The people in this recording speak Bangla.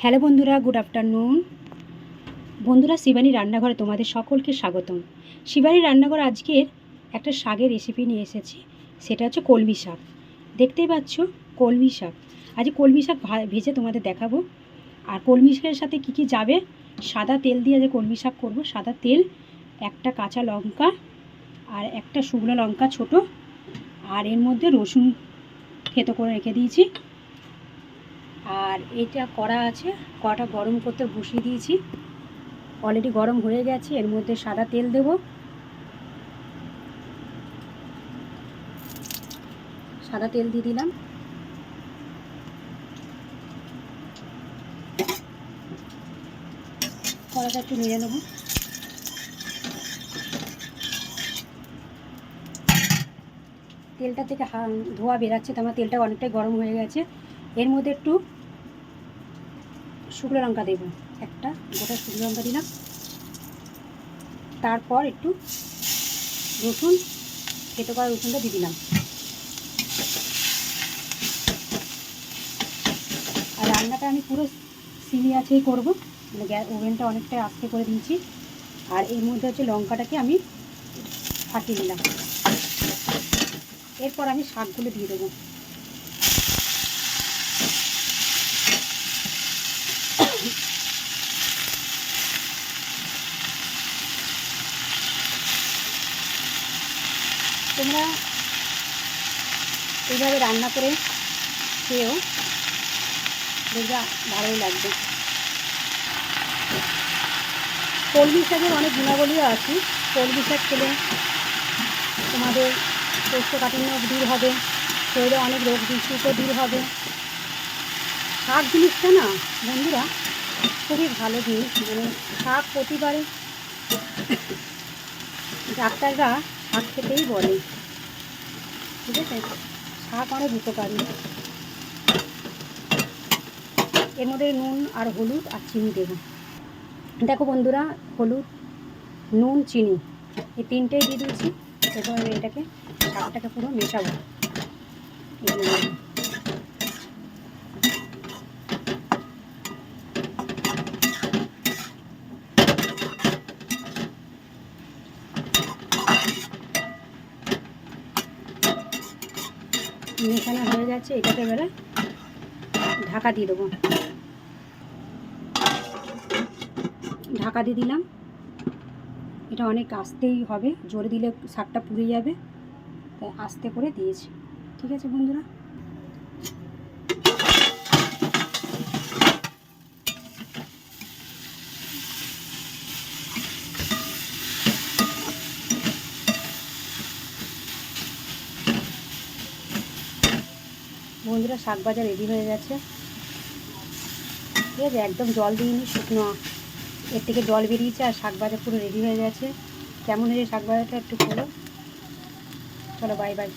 হ্যালো বন্ধুরা, গুড আফটারনুন। বন্ধুরা, শিবানী রান্নাঘরে তোমাদের সকলকে স্বাগতম। শিবানী রান্নাঘর আজকের একটা শাকের রেসিপি নিয়ে এসেছি, সেটা হচ্ছে কলমি শাক। দেখতেই পাচ্ছ কলমি শাক। আজ কলমি শাক ভেজে তোমাদের দেখাবো। আর কলমি শাকের সাথে কী কী যাবে, সাদা তেল দিয়ে যে কলমি শাক করবো, সাদা তেল, একটা কাঁচা লঙ্কা আর একটা শুকনো লঙ্কা ছোট, আর এর মধ্যে রসুন থেতো করে রেখে দিয়েছি। আর এটা কড়া আছে, কড়াটা গরম করতে বসিয়ে দিয়েছি, অলরেডি গরম হয়ে গেছে। এর মধ্যে সাদা তেল দেব, সাদা তেল দিয়ে দিলাম। কড়াটা একটু নেড়ে নেব। তেলটা থেকে ধোয়া বেরাচ্ছে, তো আমার তেলটা অনেকটাই গরম হয়ে গেছে। এর মধ্যে একটু শুকনো লঙ্কা দেব, একটা গোটা শুকনো লঙ্কা দিলাম। তারপর একটু রসুন, থেতো করা রসুনটা দিয়ে দিলাম। আর রান্নাটা আমি পুরো সিমি আছেই করবো, মানে গ্যাস ওভেনটা অনেকটাই আস্তে করে দিয়েছি। আর এর মধ্যে হচ্ছে লঙ্কাটাকে আমি ফাটিয়ে দিলাম। এরপর আমি শাকগুলো দিয়ে দেবো। তোমরা এইভাবে রান্না করে খেয়েও দেখবে ভালোই লাগবে। কলমি শাকের অনেক গুণাবলীও আছে। কলমি শাক খেলে তোমাদের কোষ্ঠকাঠিন্য দূর হবে, শরীরে অনেক রোগ বিসুখও দূর হবে। শাক জিনিসটা না বন্ধুরা খুবই ভালো জিনিস, মানে শাক প্রতিবারে ডাক্তাররা শাক খেতেই বলে, ঠিক আছে। শাক অনেক উপকারী। এর মধ্যে নুন আর হলুদ আর চিনি দেব। দেখো বন্ধুরা, হলুদ, নুন, চিনি এই তিনটেই দিয়ে দিয়েছি। এরপর আমি এটাকে শাকটাকে পুরো মেশাবো। মেশানো হয়ে যাচ্ছে, এটাকে এবারে ঢাকা দিয়ে দেবো। ঢাকা দিয়ে দিলাম। এটা অনেক আস্তেই হবে, জোরে দিলে শাকটা পুড়ে যাবে, তাই আস্তে করে দিয়েছি। ঠিক আছে বন্ধুরা, শাক ভাজা রেডি হয়ে গেছে। ঠিক আছে, একদম জল দিইনি, শুকনো, এর থেকে জল বেরিয়েছে আর শাক ভাজা পুরো রেডি হয়ে গেছে। কেমন হয়েছে শাক ভাজাটা একটু করো। চলো, বাই বাই।